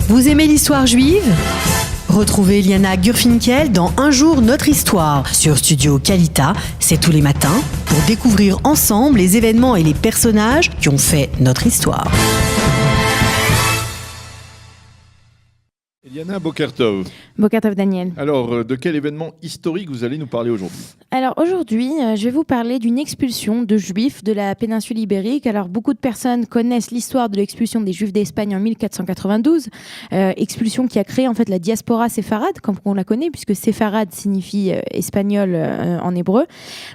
Vous aimez l'histoire juive ? Retrouvez Liana Gurfinkel dans Un jour notre histoire sur Studio Kalita, c'est tous les matins, pour découvrir ensemble les événements et les personnages qui ont fait notre histoire. Liana, Boker Tov. Boker Tov Daniel. Alors, de quel événement historique vous allez nous parler aujourd'hui ? Alors aujourd'hui, je vais vous parler d'une expulsion de Juifs de la péninsule ibérique. Alors beaucoup de personnes connaissent l'histoire de l'expulsion des Juifs d'Espagne en 1492, expulsion qui a créé en fait la diaspora séfarade, comme on la connaît, puisque séfarade signifie espagnol en hébreu.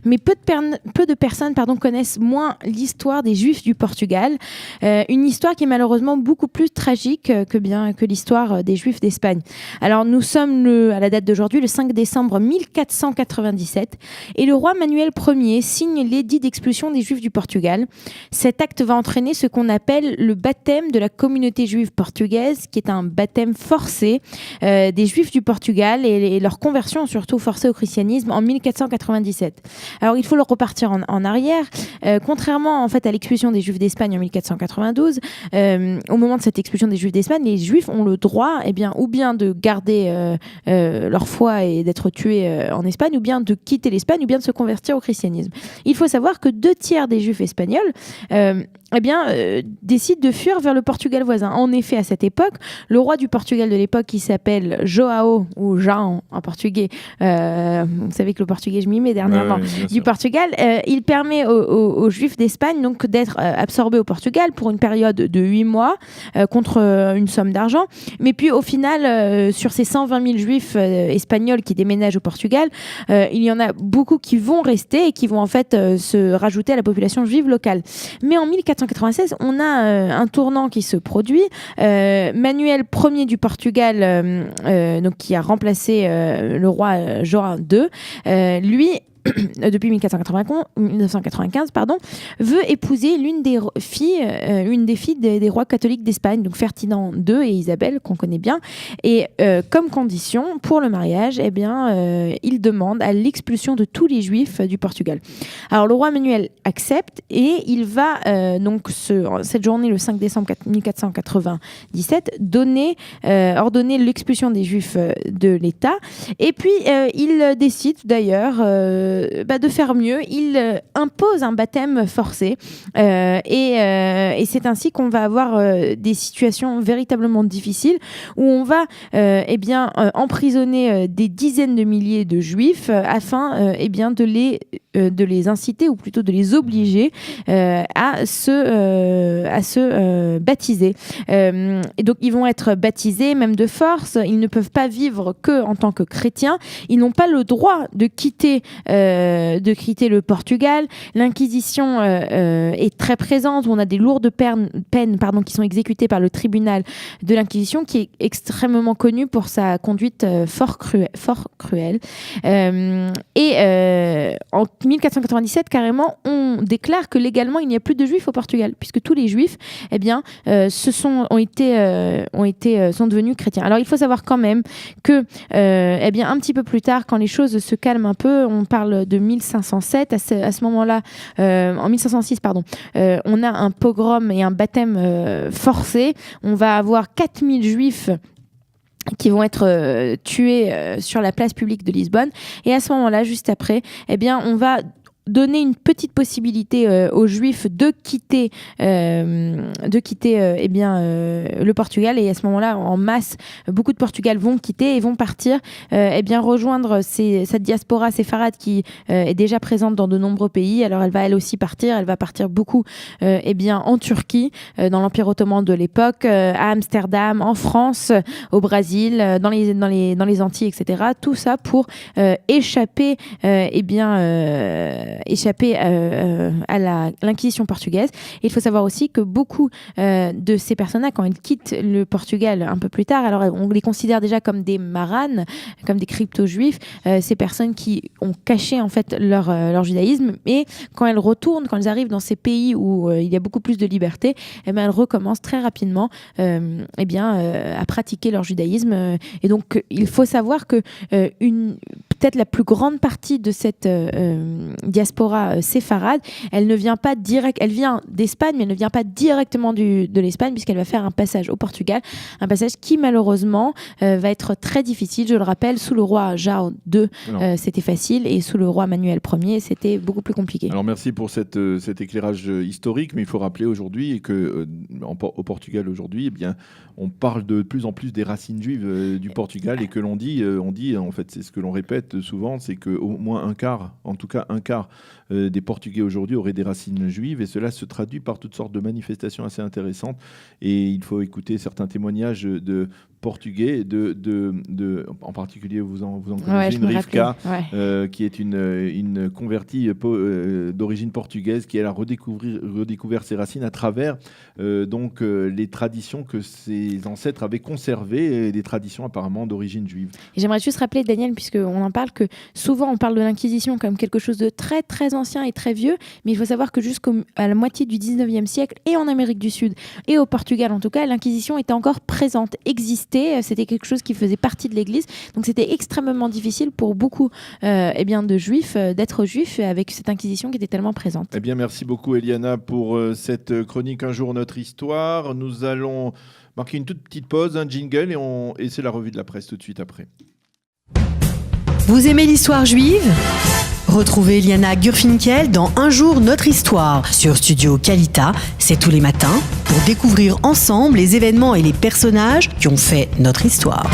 Mais peu de personnes connaissent moins l'histoire des Juifs du Portugal, une histoire qui est malheureusement beaucoup plus tragique que l'histoire des Juifs d'Espagne. Alors nous sommes à la date d'aujourd'hui, le 5 décembre 1497, et le roi Manuel Ier signe l'édit d'expulsion des Juifs du Portugal. Cet acte va entraîner ce qu'on appelle le baptême de la communauté juive portugaise, qui est un baptême forcé des Juifs du Portugal et leur conversion surtout forcée au christianisme en 1497. Alors il faut le repartir en arrière. Contrairement en fait à l'expulsion des Juifs d'Espagne en 1492, au moment de cette expulsion des Juifs d'Espagne, les Juifs ont le droit, ou bien de garder leur foi et d'être tués en Espagne, ou bien de quitter l'Espagne, ou bien de se convertir au christianisme. Il faut savoir que 2/3 des Juifs espagnols décident de fuir vers le Portugal voisin. En effet, à cette époque, le roi du Portugal de l'époque, qui s'appelle João, ou Jean en portugais, vous savez que le portugais, je m'y mets dernièrement, du Portugal, il permet aux Juifs d'Espagne donc d'être absorbés au Portugal pour une période de 8 mois contre une somme d'argent. Mais puis au final, sur ces 120 000 Juifs espagnols qui déménagent au Portugal, il y en a beaucoup qui vont rester et qui vont en fait se rajouter à la population juive locale. Mais en 1496, on a un tournant qui se produit. Manuel Ier du Portugal, donc qui a remplacé le roi João II, lui, depuis 1995, veut épouser l'une des filles des rois catholiques d'Espagne, donc Ferdinand II et Isabelle, qu'on connaît bien. Et comme condition pour le mariage, il demande à l'expulsion de tous les Juifs du Portugal. Alors le roi Manuel accepte et il va cette journée, le 5 décembre 1497, ordonner l'expulsion des Juifs de l'État. Et puis il décide d'ailleurs de faire mieux. Il impose un baptême forcé et c'est ainsi qu'on va avoir des situations véritablement difficiles où on va emprisonner des dizaines de milliers de Juifs afin de les inciter, ou plutôt de les obliger à se baptiser. Et donc ils vont être baptisés même de force. Ils ne peuvent pas vivre que en tant que chrétiens. Ils n'ont pas le droit de quitter le Portugal. L'Inquisition est très présente. On a des lourdes peines qui sont exécutées par le tribunal de l'Inquisition, qui est extrêmement connu pour sa conduite fort cruelle. En 1497, carrément, on déclare que légalement, il n'y a plus de Juifs au Portugal, puisque tous les Juifs sont devenus chrétiens. Alors, il faut savoir quand même que un petit peu plus tard, quand les choses se calment un peu, on parle de 1507, à ce moment-là, en 1506, on a un pogrom et un baptême forcé. On va avoir 4000 Juifs qui vont être tués sur la place publique de Lisbonne. Et à ce moment-là, juste après, on va donner une petite possibilité aux Juifs de quitter le Portugal. Et à ce moment-là, en masse, beaucoup de Portugal vont quitter et vont partir rejoindre cette diaspora séfarade qui est déjà présente dans de nombreux pays. Alors elle va elle aussi partir. Elle va partir beaucoup en Turquie, dans l'Empire ottoman de l'époque, à Amsterdam, en France, au Brésil, dans les Antilles, etc. Tout ça pour échapper à l'Inquisition portugaise. Et il faut savoir aussi que beaucoup de ces personnes-là, quand ils quittent le Portugal un peu plus tard, alors on les considère déjà comme des maranes, comme des crypto-juifs, ces personnes qui ont caché en fait leur judaïsme, et quand elles retournent, quand elles arrivent dans ces pays où il y a beaucoup plus de liberté, elles recommencent très rapidement à pratiquer leur judaïsme. Et donc il faut savoir que peut-être la plus grande partie de cette diaspora séfarade, elle vient d'Espagne, mais elle ne vient pas directement de l'Espagne, puisqu'elle va faire un passage au Portugal, un passage qui malheureusement va être très difficile. Je le rappelle, sous le roi João II, c'était facile, et sous le roi Manuel Ier, c'était beaucoup plus compliqué. Alors merci pour cet éclairage historique, mais il faut rappeler aujourd'hui que au Portugal aujourd'hui, eh bien, on parle de plus en plus des racines juives du Portugal, et que on dit en fait, c'est ce que l'on répète souvent, c'est qu'au moins un quart des Portugais aujourd'hui auraient des racines juives, et cela se traduit par toutes sortes de manifestations assez intéressantes. Et il faut écouter certains témoignages de Portugais, en particulier vous en connaissez une, Rivka, qui est une convertie d'origine portugaise, qui elle a redécouvert ses racines à travers les traditions que ses ancêtres avaient conservées, des traditions apparemment d'origine juive. Et j'aimerais juste rappeler, Daniel, puisqu'on en parle, que souvent on parle de l'Inquisition comme quelque chose de très très ancien et très vieux, mais il faut savoir que jusqu'à la moitié du 19e siècle, et en Amérique du Sud et au Portugal en tout cas, l'Inquisition était encore présente, existait, c'était quelque chose qui faisait partie de l'Église, donc c'était extrêmement difficile pour beaucoup de juifs d'être juifs avec cette Inquisition qui était tellement présente. Eh bien, merci beaucoup Eliana pour cette chronique Un jour notre histoire. Nous allons marquer une toute petite pause, un jingle, et c'est la revue de la presse tout de suite après. Vous aimez l'histoire juive ? Retrouvez Liana Gurfinkel dans Un jour notre histoire sur Studio Kalita, c'est tous les matins, pour découvrir ensemble les événements et les personnages qui ont fait notre histoire.